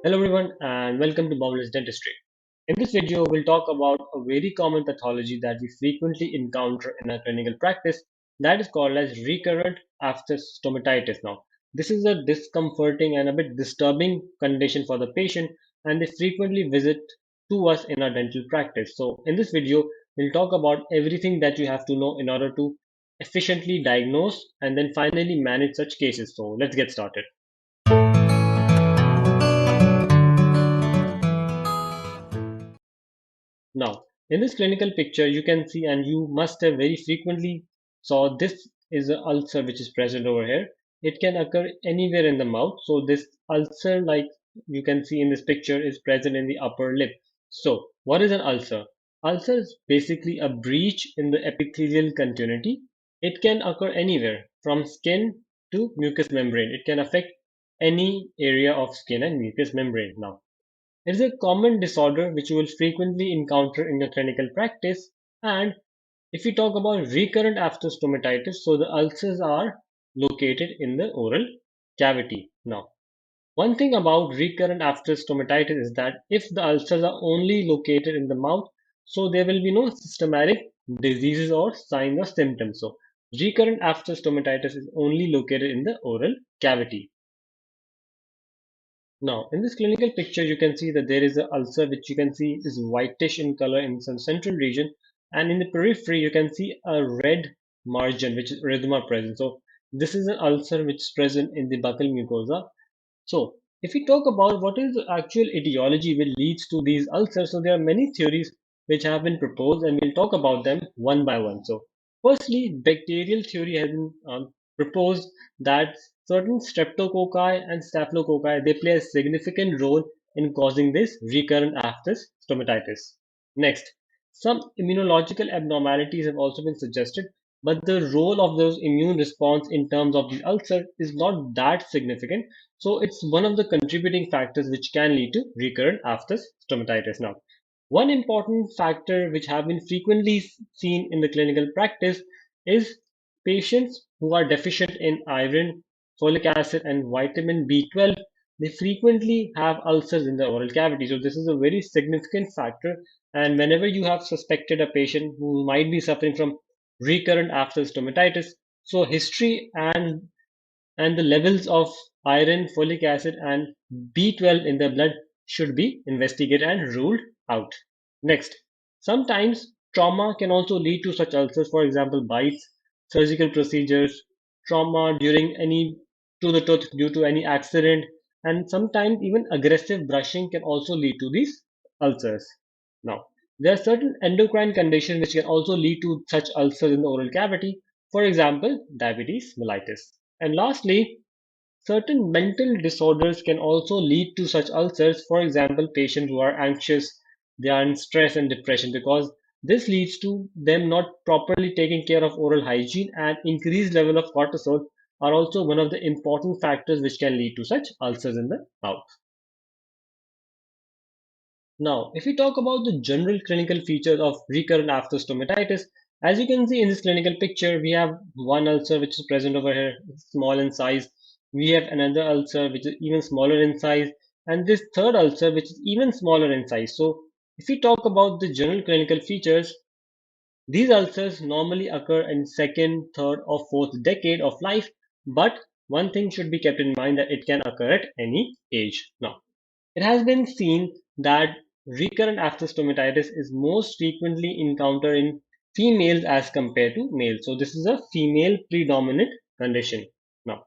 Hello everyone and welcome to Boundless Dentistry. In this video, we'll talk about a very common pathology that we frequently encounter in our clinical practice that is called as recurrent aphthous stomatitis. Now, this is a discomforting and a bit disturbing condition for the patient and they frequently visit to us in our dental practice. So, in this video, we'll talk about everything that you have to know in order to efficiently diagnose and then finally manage such cases. So, let's get started. Now, in this clinical picture, you can see, and you must have very frequently saw this is an ulcer which is present over here. It can occur anywhere in the mouth. So this ulcer, like you can see in this picture, is present in the upper lip. So what is an ulcer? Ulcer is basically a breach in the epithelial continuity. It can occur anywhere from skin to mucous membrane. It can affect any area of skin and mucous membrane. Now, it is a common disorder which you will frequently encounter in your clinical practice. And if we talk about recurrent aphthous stomatitis, so the ulcers are located in the oral cavity. Now, one thing about recurrent aphthous stomatitis is that if the ulcers are only located in the mouth, so there will be no systematic diseases or signs or symptoms. So, recurrent aphthous stomatitis is only located in the oral cavity. Now, in this clinical picture, you can see that there is an ulcer which you can see is whitish in color in some central region, and in the periphery, you can see a red margin which is erythema present. So, this is an ulcer which is present in the buccal mucosa. So, if we talk about what is the actual etiology which leads to these ulcers, so there are many theories which have been proposed, and we'll talk about them one by one. So, firstly, bacterial theory has been proposed that certain streptococci and staphylococci they play a significant role in causing this recurrent aphthous stomatitis. Next, some immunological abnormalities have also been suggested, but the role of those immune response in terms of the ulcer is not that significant, so it's one of the contributing factors which can lead to recurrent aphthous stomatitis. Now, one important factor which have been frequently seen in the clinical practice is patients who are deficient in iron, folic acid, and vitamin B12. They frequently have ulcers in the oral cavity. So this is a very significant factor. And whenever you have suspected a patient who might be suffering from recurrent aphthous stomatitis, so history and the levels of iron, folic acid, and B12 in the blood should be investigated and ruled out. Next, sometimes trauma can also lead to such ulcers, for example, bites, surgical procedures, trauma during any to the tooth due to any accident, and sometimes even aggressive brushing can also lead to these ulcers. Now, there are certain endocrine conditions which can also lead to such ulcers in the oral cavity, for example, diabetes mellitus. And lastly, certain mental disorders can also lead to such ulcers. For example, patients who are anxious, they are in stress and depression because this leads to them not properly taking care of oral hygiene, and increased level of cortisol are also one of the important factors which can lead to such ulcers in the mouth. Now, if we talk about the general clinical features of recurrent aphthous stomatitis, as you can see in this clinical picture, we have one ulcer which is present over here, small in size. We have another ulcer which is even smaller in size, and this third ulcer which is even smaller in size. So, if we talk about the general clinical features, these ulcers normally occur in second, third, or fourth decade of life, but one thing should be kept in mind that it can occur at any age. Now, it has been seen that recurrent aphthous stomatitis is most frequently encountered in females as compared to males. So this is a female predominant condition. Now,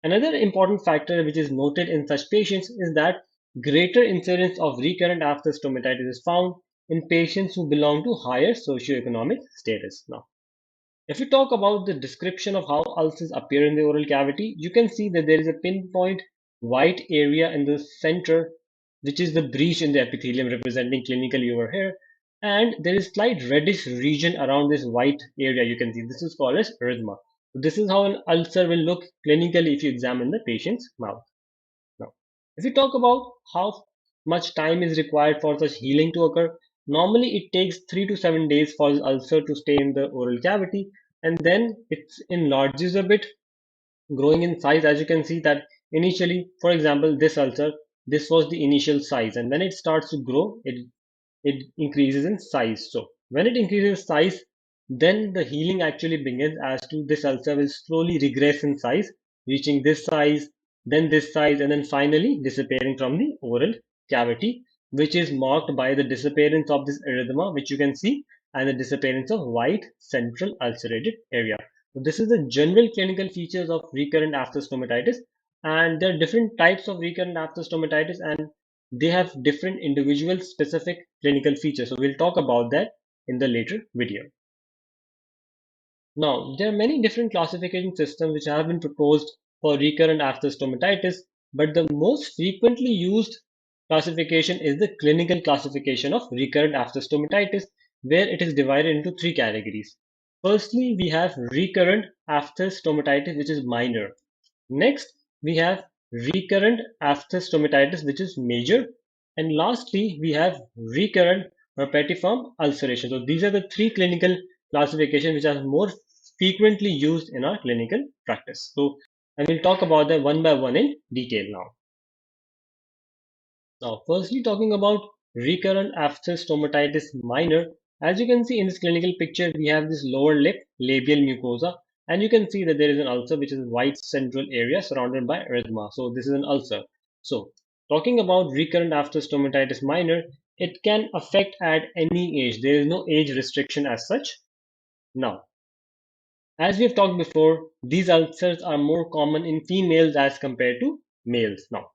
another important factor which is noted in such patients is that greater incidence of recurrent aphthous stomatitis is found in patients who belong to higher socioeconomic status. Now, if we talk about the description of how ulcers appear in the oral cavity, you can see that there is a pinpoint white area in the center, which is the breach in the epithelium representing clinically over here. And there is slight reddish region around this white area. You can see this is called as erythema. This is how an ulcer will look clinically if you examine the patient's mouth. Now, if we talk about how much time is required for such healing to occur, normally it takes 3 to 7 days for the ulcer to stay in the oral cavity, and then it enlarges a bit, growing in size. As you can see that initially, for example, this ulcer, this was the initial size, and when it starts to grow, it increases in size. So when it increases size, then the healing actually begins as to this ulcer will slowly regress in size, reaching this size, and then finally disappearing from the oral cavity, which is marked by the disappearance of this erythema, which you can see, and the disappearance of white central ulcerated area. So this is the general clinical features of recurrent aphthous stomatitis, and there are different types of recurrent aphthous stomatitis, and they have different individual specific clinical features. So we'll talk about that in the later video. Now, there are many different classification systems which have been proposed for recurrent aphthous stomatitis, but the most frequently used classification is the clinical classification of recurrent aphthous stomatitis, where it is divided into three categories. Firstly, we have recurrent aphthous stomatitis, which is minor. Next, we have recurrent aphthous stomatitis, which is major. And lastly, we have recurrent herpetiform ulceration. So these are the three clinical classifications which are more frequently used in our clinical practice. So I will talk about them one by one in detail now. Now, firstly, talking about recurrent aphthous stomatitis minor, as you can see in this clinical picture, we have this lower lip labial mucosa, and you can see that there is an ulcer which is white central area surrounded by erythema. So this is an ulcer. So talking about recurrent aphthous stomatitis minor, it can affect at any age. There is no age restriction as such. Now, as we have talked before, these ulcers are more common in females as compared to males. Now,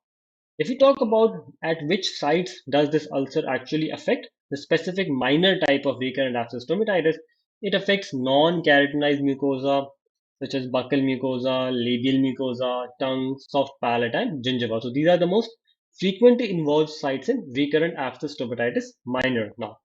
if we talk about at which sites does this ulcer actually affect, the specific minor type of recurrent aphthous stomatitis, it affects non-keratinized mucosa such as buccal mucosa, labial mucosa, tongue, soft palate, and gingiva. So these are the most frequently involved sites in recurrent aphthous stomatitis minor. Now,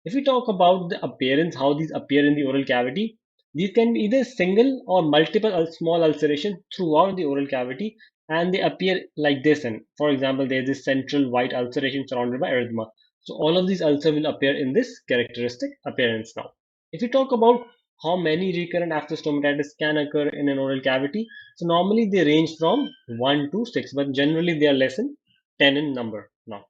if we talk about the appearance, how these appear in the oral cavity, these can be either single or multiple small ulceration throughout the oral cavity, and they appear like this. And for example, there is this central white ulceration surrounded by erythema. So all of these ulcers will appear in this characteristic appearance now. If we talk about how many recurrent aphthous stomatitis can occur in an oral cavity, so normally they range from 1 to 6, but generally they are less than 10 in number now.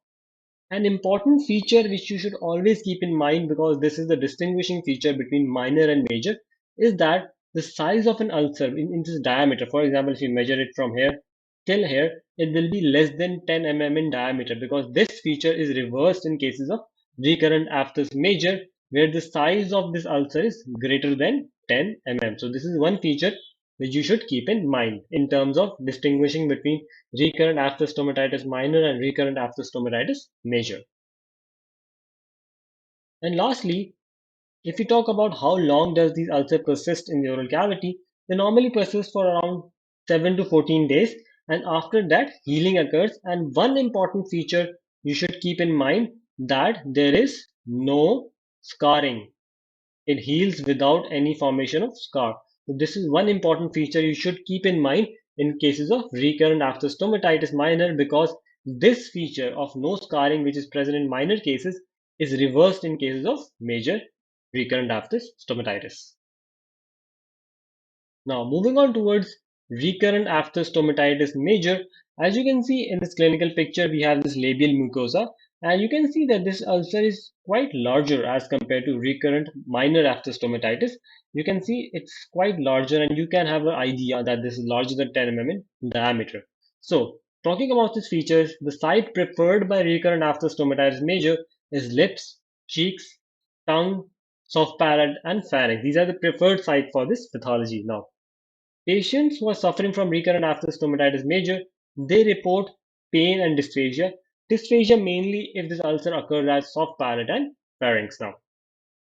An important feature which you should always keep in mind, because this is the distinguishing feature between minor and major, is that the size of an ulcer in this diameter, for example, if you measure it from here till here, it will be less than 10 mm in diameter, because this feature is reversed in cases of recurrent aphthous major, where the size of this ulcer is greater than 10 mm. So this is one feature which you should keep in mind in terms of distinguishing between recurrent aphthous stomatitis minor and recurrent aphthous stomatitis major. And lastly, if we talk about how long does these ulcers persist in the oral cavity, they normally persist for around 7 to 14 days, and after that healing occurs. And one important feature you should keep in mind, that there is no scarring. It heals without any formation of scar. So this is one important feature you should keep in mind in cases of recurrent aphthous stomatitis minor, because this feature of no scarring, which is present in minor cases, is reversed in cases of major recurrent aphthous stomatitis. Now, moving on towards recurrent aphthous stomatitis major, as you can see in this clinical picture, we have this labial mucosa, and you can see that this ulcer is quite larger as compared to recurrent minor aphthous stomatitis. You can see it's quite larger, and you can have an idea that this is larger than 10 mm in diameter. So, talking about these features, the site preferred by recurrent aphthous stomatitis major is lips, cheeks, tongue, soft palate, and pharynx. These are the preferred site for this pathology. Now, patients who are suffering from recurrent aphthous stomatitis major, they report pain and dysphagia. Dysphagia mainly if this ulcer occurs as soft palate and pharynx. Now,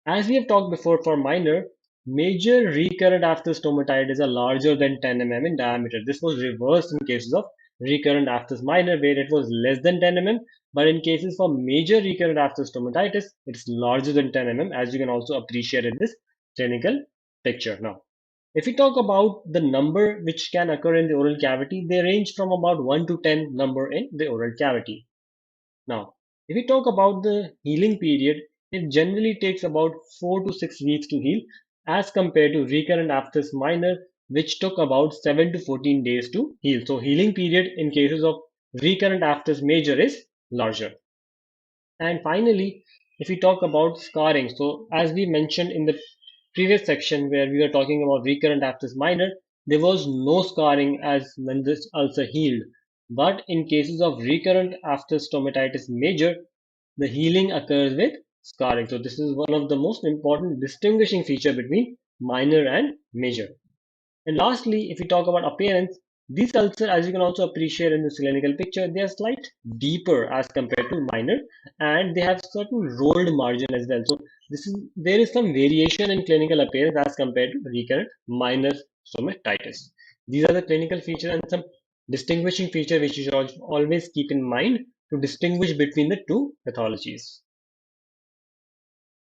as we have talked before for minor, major recurrent aphthous stomatitis are larger than 10 mm in diameter. This was reversed in cases of recurrent aphthous minor, where it was less than 10 mm, but in cases for major recurrent aphthous stomatitis, it's larger than 10 mm, as you can also appreciate in this clinical picture. Now, if we talk about the number which can occur in the oral cavity, they range from about 1 to 10 number in the oral cavity. Now, if we talk about the healing period, it generally takes about 4 to 6 weeks to heal, as compared to recurrent aphthous minor, which took about 7 to 14 days to heal. So, healing period in cases of recurrent aphthous major is larger. And finally, if we talk about scarring, so as we mentioned in the previous section where we were talking about recurrent aphthous minor, there was no scarring as when this ulcer healed. But in cases of recurrent aphthous stomatitis major, the healing occurs with scarring. So this is one of the most important distinguishing feature between minor and major. And lastly, if we talk about appearance, these ulcers, as you can also appreciate in this clinical picture, they are slight deeper as compared to minor, and they have certain rolled margin as well. So there is some variation in clinical appearance as compared to recurrent minor stomatitis. These are the clinical features and some distinguishing feature which you should always keep in mind to distinguish between the two pathologies.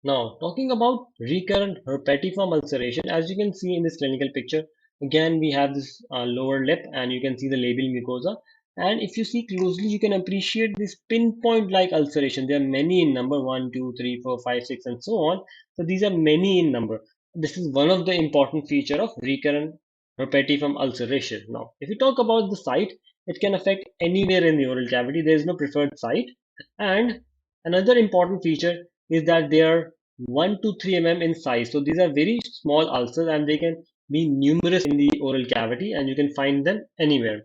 Now, talking about recurrent herpetiform ulceration, as you can see in this clinical picture, again we have this lower lip and you can see the labial mucosa. And if you see closely, you can appreciate this pinpoint-like ulceration. There are many in number 1, 2, 3, 4, 5, 6, and so on. So these are many in number. This is one of the important feature of recurrent herpetiform ulceration. Now, if you talk about the site, it can affect anywhere in the oral cavity. There is no preferred site. And another important feature is that they are 1 to 3 mm in size. So these are very small ulcers and they can be numerous in the oral cavity and you can find them anywhere.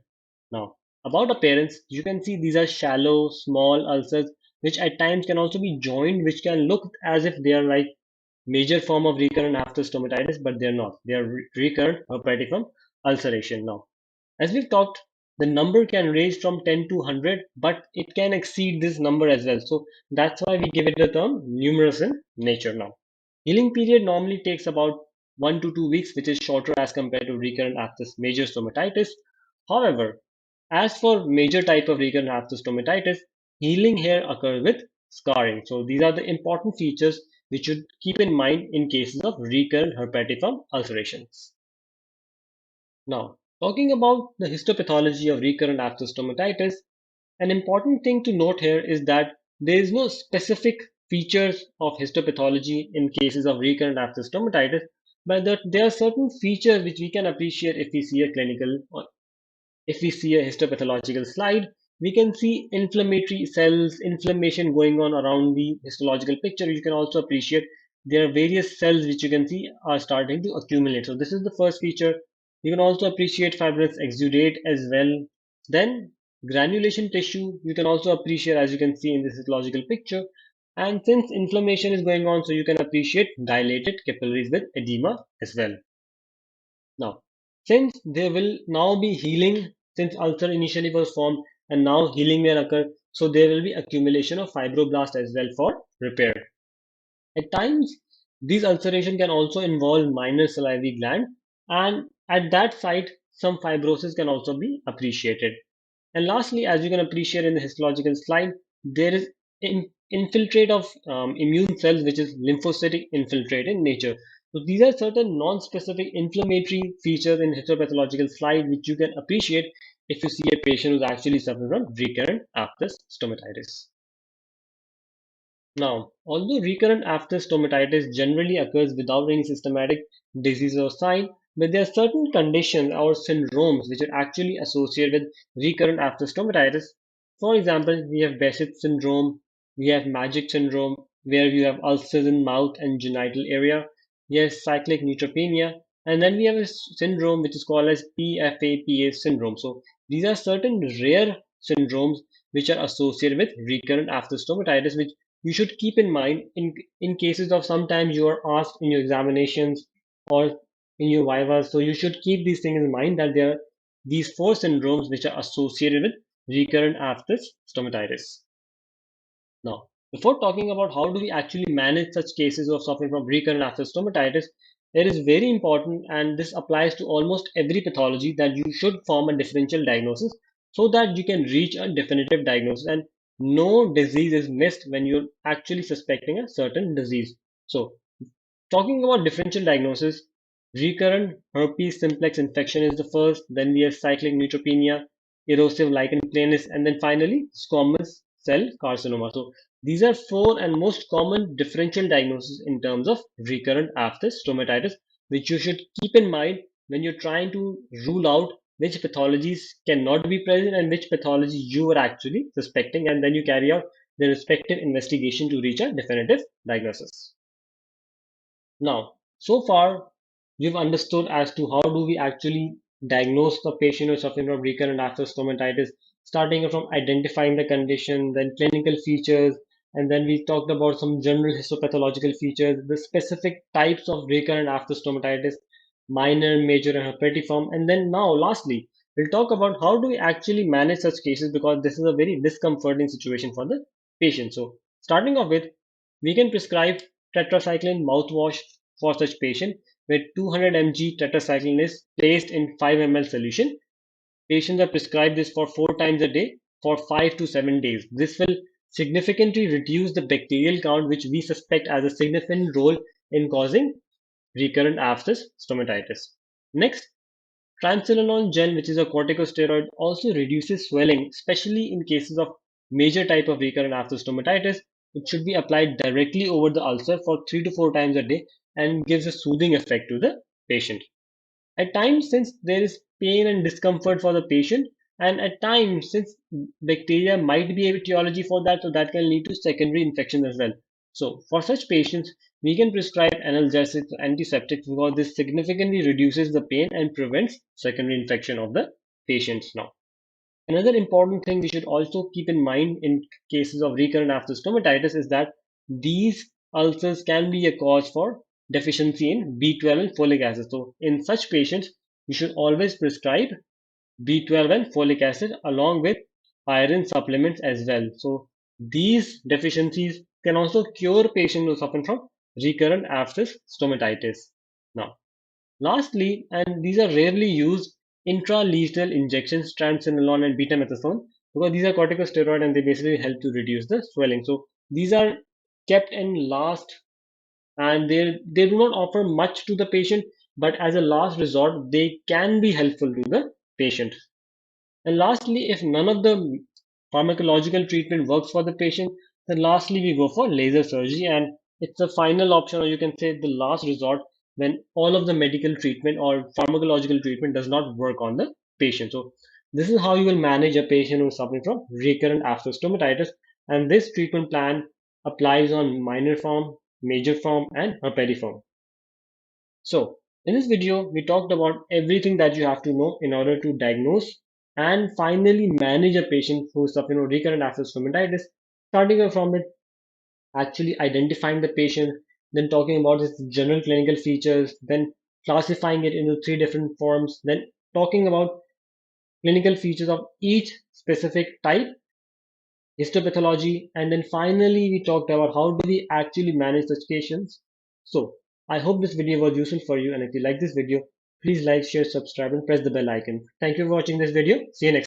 Now, about appearance, you can see these are shallow, small ulcers which at times can also be joined, which can look as if they are like major form of recurrent aphthous stomatitis, but they're not. They are recurrent herpetiform ulceration. Now, as we've talked, the number can range from 10 to 100, but it can exceed this number as well. So that's why we give it the term numerous in nature now. Healing period normally takes about 1 to 2 weeks, which is shorter as compared to recurrent aphthous major stomatitis. However, as for major type of recurrent aphthous stomatitis, healing here occurs with scarring. So these are the important features which you should keep in mind in cases of recurrent herpetiform ulcerations. Now, talking about the histopathology of recurrent aphthous stomatitis, an important thing to note here is that there is no specific features of histopathology in cases of recurrent aphthous stomatitis, but that there are certain features which we can appreciate if we see a clinical or if we see a histopathological slide, we can see inflammatory cells, inflammation going on around the histological picture. You can also appreciate there are various cells which you can see are starting to accumulate. So this is the first feature. You can also appreciate fibrous exudate as well. Then granulation tissue, you can also appreciate as you can see in this histological picture. And since inflammation is going on, so you can appreciate dilated capillaries with edema as well. Now, since there will now be healing, since ulcer initially was formed and now healing may occur, so there will be accumulation of fibroblast as well for repair. At times, these ulceration can also involve minor salivary gland, and at that site, some fibrosis can also be appreciated. And lastly, as you can appreciate in the histological slide, there is infiltrate of immune cells, which is lymphocytic infiltrate in nature. So these are certain non-specific inflammatory features in histopathological slide, which you can appreciate if you see a patient who's actually suffering from recurrent aphthous stomatitis. Now, although recurrent aphthous stomatitis generally occurs without any systematic disease or sign, but there are certain conditions or syndromes which are actually associated with recurrent aphthous stomatitis. For example, we have Behçet syndrome, we have Magic syndrome, where you have ulcers in mouth and genital area, yes, cyclic neutropenia, and then we have a syndrome which is called as PFAPA syndrome. So these are certain rare syndromes which are associated with recurrent aphthous stomatitis, which you should keep in mind in cases of sometimes you are asked in your examinations or in your vivas. So you should keep these things in mind that there are these four syndromes which are associated with recurrent aphthous stomatitis. Now, before talking about how do we actually manage such cases of suffering from recurrent aphthous stomatitis, it is very important, and this applies to almost every pathology, that you should form a differential diagnosis so that you can reach a definitive diagnosis and no disease is missed when you're actually suspecting a certain disease. So, talking about differential diagnosis, recurrent herpes simplex infection is the first, then we have cyclic neutropenia, erosive lichen planus, and then finally squamous cell carcinoma. So these are four and most common differential diagnoses in terms of recurrent aphthous stomatitis, which you should keep in mind when you're trying to rule out which pathologies cannot be present and which pathology you are actually suspecting, and then you carry out the respective investigation to reach a definitive diagnosis. Now, so far, we've understood as to how do we actually diagnose the patient who is suffering from recurrent aphthous stomatitis, starting from identifying the condition, then clinical features, and then we talked about some general histopathological features, the specific types of recurrent aphthous stomatitis, minor, major, and herpetiform, and then now, lastly, we'll talk about how do we actually manage such cases because this is a very discomforting situation for the patient. So, starting off with, we can prescribe tetracycline mouthwash for such patient where 200 mg tetracycline is placed in 5 ml solution. Patients are prescribed this for 4 times a day for 5 to 7 days. This will significantly reduce the bacterial count, which we suspect as a significant role in causing recurrent aphthous stomatitis. Next, triamcinolone gel, which is a corticosteroid, also reduces swelling, especially in cases of major type of recurrent aphthous stomatitis. It should be applied directly over the ulcer for 3 to 4 times a day and gives a soothing effect to the patient. At times, since there is pain and discomfort for the patient, and at times, since bacteria might be a etiology for that, so that can lead to secondary infection as well. So, for such patients, we can prescribe analgesics, antiseptics, because this significantly reduces the pain and prevents secondary infection of the patients. Now, another important thing we should also keep in mind in cases of recurrent aphthous stomatitis is that these ulcers can be a cause for deficiency in B12 and folic acid. So, in such patients, we should always prescribe B12 and folic acid along with iron supplements as well. So, these deficiencies can also cure patients who suffer from recurrent aphthous stomatitis. Now, lastly, and these are rarely used, intralesional injections, triamcinolone and betamethasone, because these are corticosteroid and they basically help to reduce the swelling. So these are kept in last, and they do not offer much to the patient, but as a last resort, they can be helpful to the patient. And lastly, if none of the pharmacological treatment works for the patient, then lastly we go for laser surgery, and it's a final option, or you can say the last resort when all of the medical treatment or pharmacological treatment does not work on the patient. So this is how you will manage a patient who is suffering from recurrent aphthous stomatitis, and this treatment plan applies on minor form, major form, and herpetiform. So, in this video, we talked about everything that you have to know in order to diagnose and finally manage a patient who is suffering from recurrent aphthous stomatitis, starting off from it, actually identifying the patient, then talking about its general clinical features, then classifying it into 3 different forms, then talking about clinical features of each specific type, histopathology, and then finally we talked about how do we actually manage such patients. So I hope this video was useful for you, and if you like this video, please like, share, subscribe, and press the bell icon. Thank you for watching this video. See you next time.